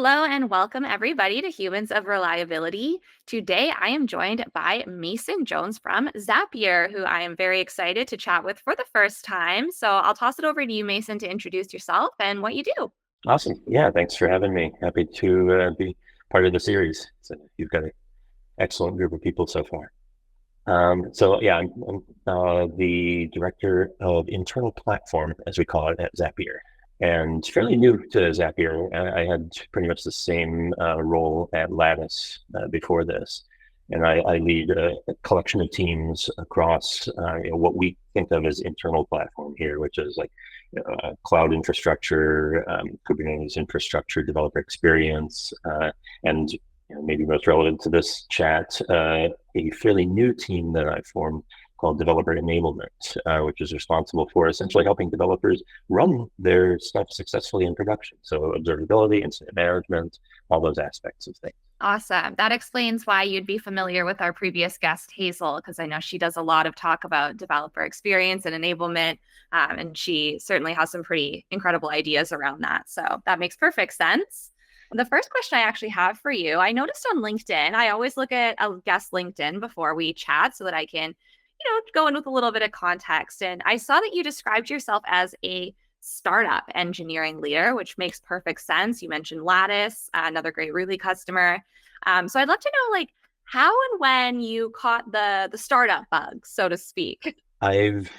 Hello and welcome everybody to Humans of Reliability. Today I am joined by Mason Jones from Zapier, who I am very excited to chat with for the first time. So I'll toss it over to you, Mason, to introduce yourself and what you do. Awesome. Yeah, thanks for having me. Happy to be part of the series. So you've got an excellent group of people so far. I'm the director of internal platform, as we call it, at Zapier, and fairly new to Zapier. I had pretty much the same role at Lattice before this, and I lead a collection of teams across what we think of as internal platform here, which is like cloud infrastructure, Kubernetes infrastructure, developer experience, and maybe most relevant to this chat, a fairly new team that I formed called Developer Enablement, which is responsible for essentially helping developers run their stuff successfully in production. So observability, incident management, all those aspects of things. Awesome. That explains why you'd be familiar with our previous guest, Hazel, because I know she does a lot of talk about developer experience and enablement. And she certainly has some pretty incredible ideas around that. So that makes perfect sense. The first question I actually have for you, I noticed on LinkedIn, I always look at a guest LinkedIn before we chat so that I can, go in with a little bit of context. And I saw that you described yourself as a startup engineering leader, which makes perfect sense. You mentioned Lattice, another great Really customer. So I'd love to know, like, how and when you caught the startup bug, so to speak. I've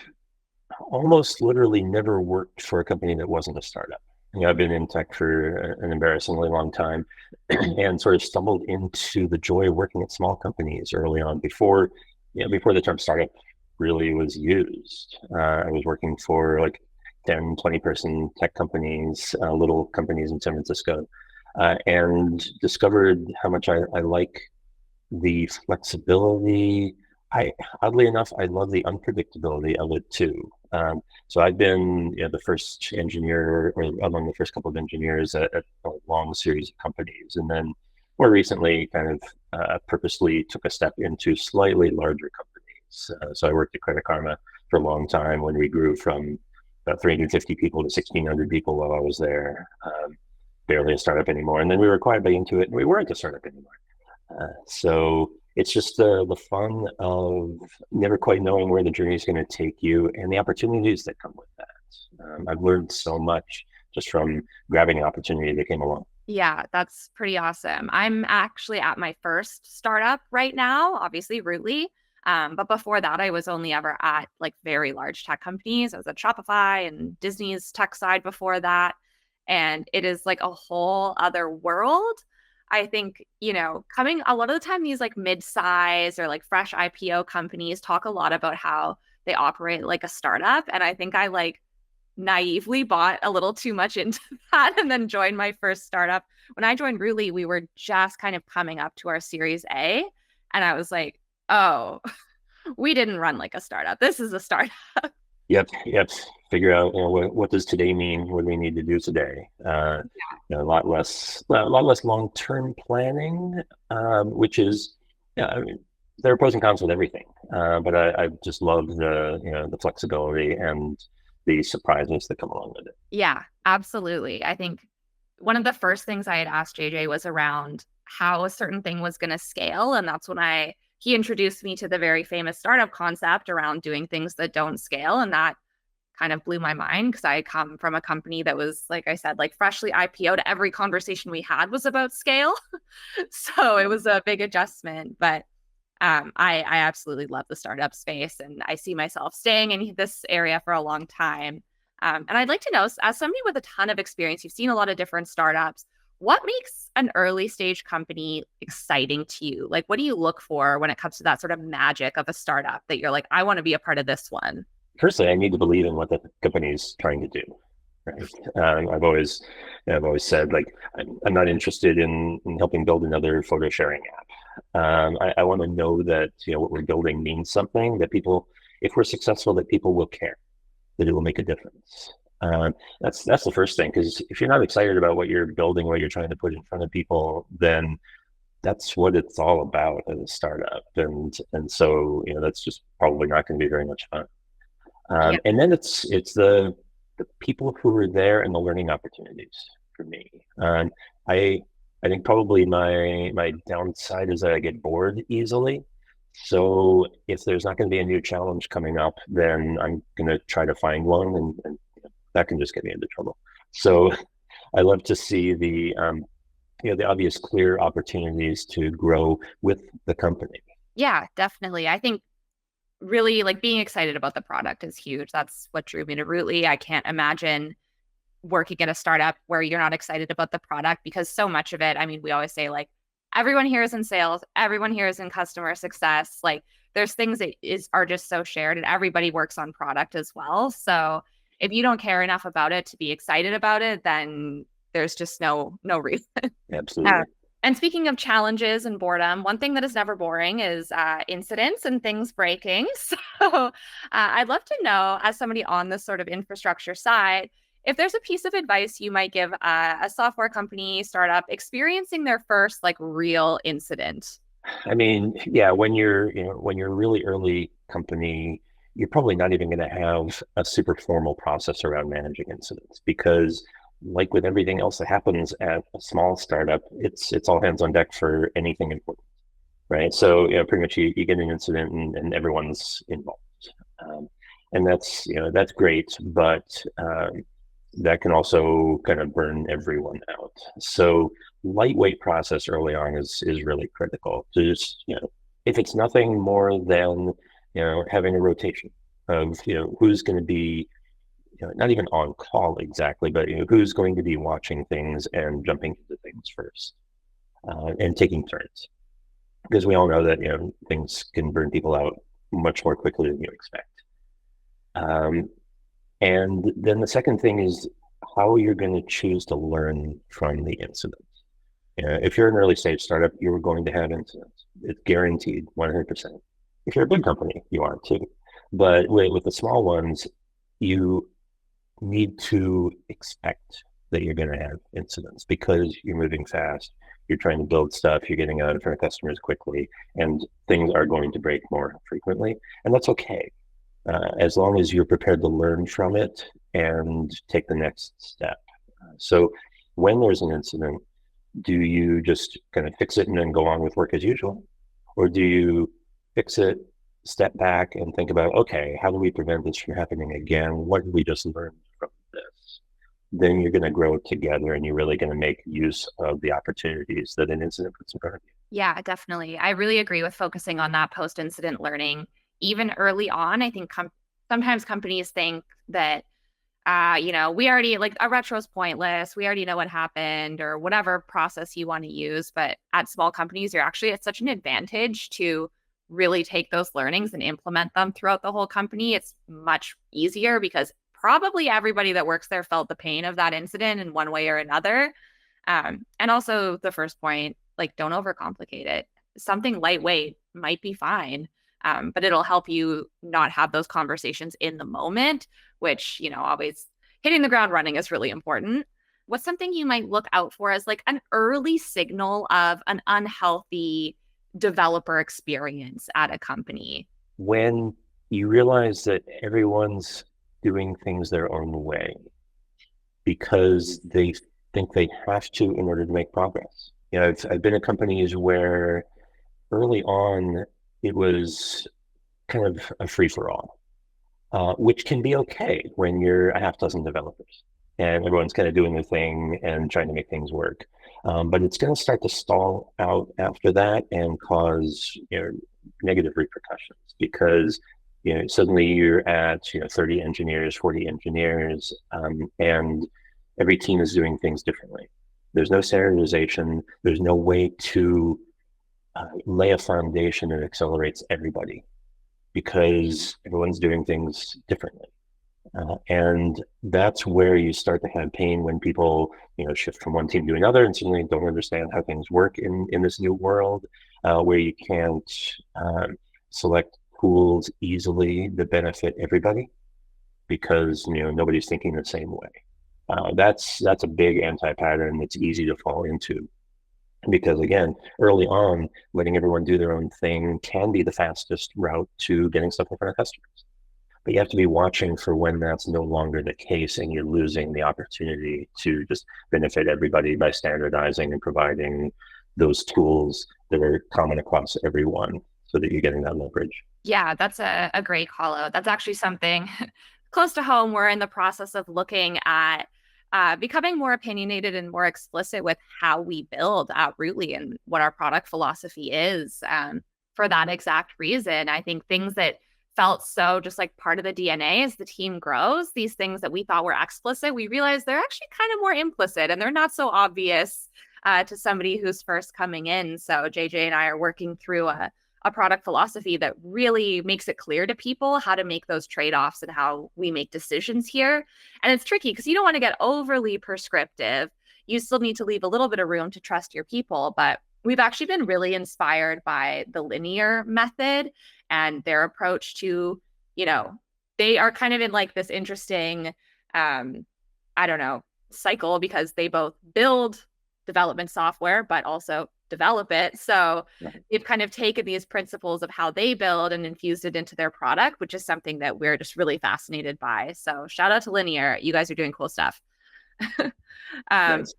almost literally never worked for a company that wasn't a startup. I've been in tech for an embarrassingly long time and sort of stumbled into the joy of working at small companies early on before the term startup really was used. I was working for like 10, 20 person tech companies, little companies in San Francisco, and discovered how much I like the flexibility. Oddly enough, I love the unpredictability of it too. So I've been the first engineer or among the first couple of engineers at a long series of companies. And then more recently kind of purposely took a step into slightly larger companies. So I worked at Credit Karma for a long time when we grew from about 350 people to 1,600 people while I was there. Barely a startup anymore. And then we were acquired by Intuit and we weren't a startup anymore. So it's just the fun of never quite knowing where the journey is going to take you and the opportunities that come with that. I've learned so much just from grabbing an opportunity that came along. Yeah, that's pretty awesome. I'm actually at my first startup right now, obviously, Rootly. But before that, I was only ever at like very large tech companies. I was at Shopify and Disney's tech side before that. And it is like a whole other world. I think, coming a lot of the time, these like mid-size or like fresh IPO companies talk a lot about how they operate like a startup. And I think I like naively bought a little too much into that and then joined my first startup. When I joined Ruli, we were just kind of coming up to our Series A. And I was like, oh, we didn't run like a startup. This is a startup. Yep. Figure out what does today mean? What do we need to do today? A lot less long-term planning, which is I mean, there are pros and cons with everything. But I just love the flexibility and the surprises that come along with it. Yeah, absolutely. I think one of the first things I had asked JJ was around how a certain thing was going to scale. And that's when he introduced me to the very famous startup concept around doing things that don't scale. And that kind of blew my mind because I come from a company that was, like I said, like freshly IPO'd. Every conversation we had was about scale. So it was a big adjustment. But I absolutely love the startup space and I see myself staying in this area for a long time. And I'd like to know, as somebody with a ton of experience, you've seen a lot of different startups. What makes an early stage company exciting to you? Like, what do you look for when it comes to that sort of magic of a startup that you're like, I want to be a part of this one? Firstly, I need to believe in what the company is trying to do. Right. I've always said like I'm not interested in helping build another photo sharing app. I want to know that what we're building means something, that people, if we're successful, that people will care, that it will make a difference. That's the first thing, because if you're not excited about what you're building, what you're trying to put in front of people, then that's what it's all about as a startup, and so that's just probably not going to be very much fun. Yeah. And then it's the people who are there and the learning opportunities for me. I I think probably my downside is that I get bored easily. So if there's not going to be a new challenge coming up, then I'm going to try to find one, and that can just get me into trouble. So I love to see the obvious clear opportunities to grow with the company. Yeah, definitely. I think really like being excited about the product is huge. That's what drew me to Rootly. I can't imagine working at a startup where you're not excited about the product because so much of it, I mean, we always say like everyone here is in sales, everyone here is in customer success. Like there's things that are just so shared and everybody works on product as well. So if you don't care enough about it to be excited about it, then there's just no reason. Uh, Absolutely. and speaking of challenges and boredom, one thing that is never boring is incidents and things breaking. So I'd love to know, as somebody on this sort of infrastructure side, if there's a piece of advice you might give a software company startup experiencing their first like real incident. I mean, yeah, when you're a really early company, you're probably not even going to have a super formal process around managing incidents because, like with everything else that happens at a small startup, it's all hands on deck for anything important, right? So, pretty much you get an incident and everyone's involved, um, and that's great, but that can also kind of burn everyone out. So lightweight process early on is really critical. To just, if it's nothing more than, having a rotation of, who's going to be, not even on call exactly, but who's going to be watching things and jumping into things first, and taking turns. Because we all know that, things can burn people out much more quickly than you expect. Um, and then the second thing is how you're going to choose to learn from the incident. If you're an early stage startup, you're going to have incidents. It's guaranteed 100%. If you're a big company, you are too. But with the small ones, you need to expect that you're going to have incidents because you're moving fast. You're trying to build stuff. You're getting out in front of customers quickly, and things are going to break more frequently. And that's okay, as long as you're prepared to learn from it and take the next step. So when there's an incident, do you just kind of fix it and then go on with work as usual? Or do you fix it, step back and think about, okay, how do we prevent this from happening again? What did we just learn from this? Then you're going to grow together and you're really going to make use of the opportunities that an incident puts in front of you. Yeah, definitely. I really agree with focusing on that post-incident learning. Even early on, I think sometimes companies think that we already like a retro is pointless. We already know what happened or whatever process you want to use. But at small companies, you're actually at such an advantage to really take those learnings and implement them throughout the whole company. It's much easier because probably everybody that works there felt the pain of that incident in one way or another. And also the first point, like don't overcomplicate it. Something lightweight might be fine. But it'll help you not have those conversations in the moment, which, always hitting the ground running is really important. What's something you might look out for as like an early signal of an unhealthy developer experience at a company? When you realize that everyone's doing things their own way because they think they have to in order to make progress. I've been at companies where early on it was kind of a free for all, which can be okay when you're a half dozen developers and everyone's kind of doing their thing and trying to make things work. But it's going to start to stall out after that and cause negative repercussions because suddenly you're at 30 engineers, 40 engineers, and every team is doing things differently. There's no standardization. There's no way to lay a foundation that accelerates everybody because everyone's doing things differently. And that's where you start to have pain when people, shift from one team to another and suddenly don't understand how things work in this new world, where you can't select tools easily that benefit everybody because nobody's thinking the same way. That's a big anti-pattern that's easy to fall into because again, early on, letting everyone do their own thing can be the fastest route to getting stuff in front of customers. But you have to be watching for when that's no longer the case and you're losing the opportunity to just benefit everybody by standardizing and providing those tools that are common across everyone so that you're getting that leverage. Yeah, that's a great call out. That's actually something close to home. We're in the process of looking at becoming more opinionated and more explicit with how we build at Rootly and what our product philosophy is. For that exact reason, I think things that felt so just like part of the DNA as the team grows, these things that we thought were explicit, we realize they're actually kind of more implicit and they're not so obvious to somebody who's first coming in. So JJ and I are working through a product philosophy that really makes it clear to people how to make those trade-offs and how we make decisions here. And it's tricky because you don't want to get overly prescriptive. You still need to leave a little bit of room to trust your people, but we've actually been really inspired by the linear method and their approach to, you know, they are kind of in like this interesting I don't know, cycle because they both build development software but also develop it. So they've kind of taken these principles of how they build and infused it into their product, which is something that we're just really fascinated by. So shout out to Linear. You guys are doing cool stuff. um, Nice.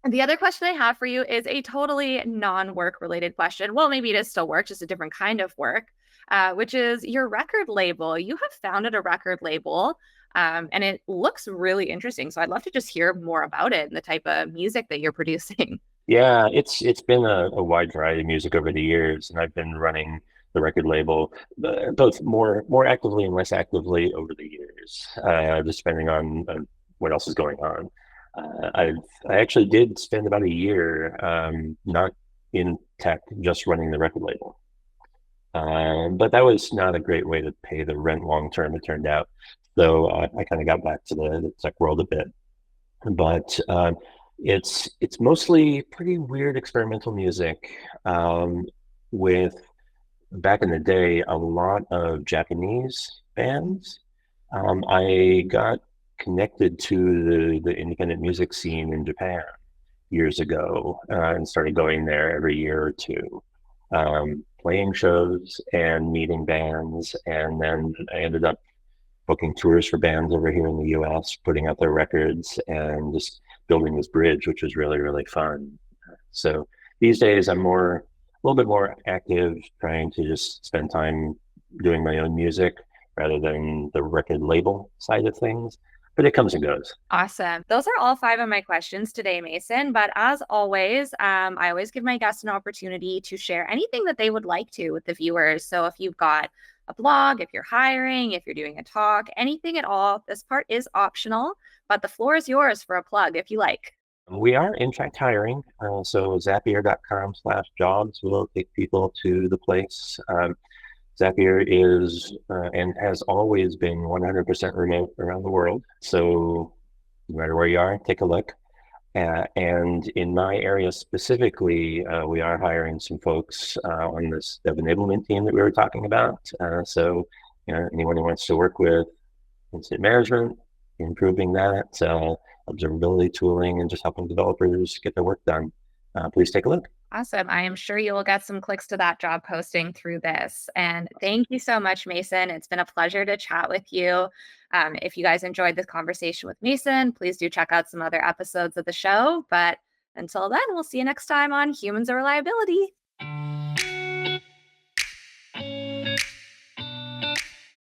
and the other question I have for you is a totally non-work related question. Well, maybe it is still work, just a different kind of work, which is your record label. You have founded a record label, and it looks really interesting. So I'd love to just hear more about it and the type of music that you're producing. Yeah, it's been a wide variety of music over the years, and I've been running the record label both more actively and less actively over the years, just depending on what else is going on. I actually did spend about a year not in tech, just running the record label. But that was not a great way to pay the rent long term, it turned out. So I kind of got back to the tech world a bit. But it's mostly pretty weird experimental music with back in the day a lot of Japanese bands. I got connected to the independent music scene in Japan years ago and started going there every year or two, playing shows and meeting bands, and then I ended up booking tours for bands over here in the US, putting out their records and just building this bridge, which was really, really fun. So these days a little bit more active, trying to just spend time doing my own music rather than the record label side of things. But it comes and goes. Awesome. Those are all five of my questions today, Mason. But as always, I always give my guests an opportunity to share anything that they would like to with the viewers. So if you've got a blog, if you're hiring, if you're doing a talk, anything at all, this part is optional, but the floor is yours for a plug if you like. We are in fact hiring. So Zapier.com/jobs will take people to the place. Zapier is and has always been 100% remote around the world. So no matter where you are, take a look. And in my area specifically, we are hiring some folks on this dev enablement team that we were talking about. So, you know, anyone who wants to work with incident management, improving that, observability tooling, and just helping developers get their work done, please take a look. Awesome. I am sure you will get some clicks to that job posting through this. And thank you so much, Mason. It's been a pleasure to chat with you. If you guys enjoyed this conversation with Mason, please do check out some other episodes of the show. But until then, we'll see you next time on Humans of Reliability.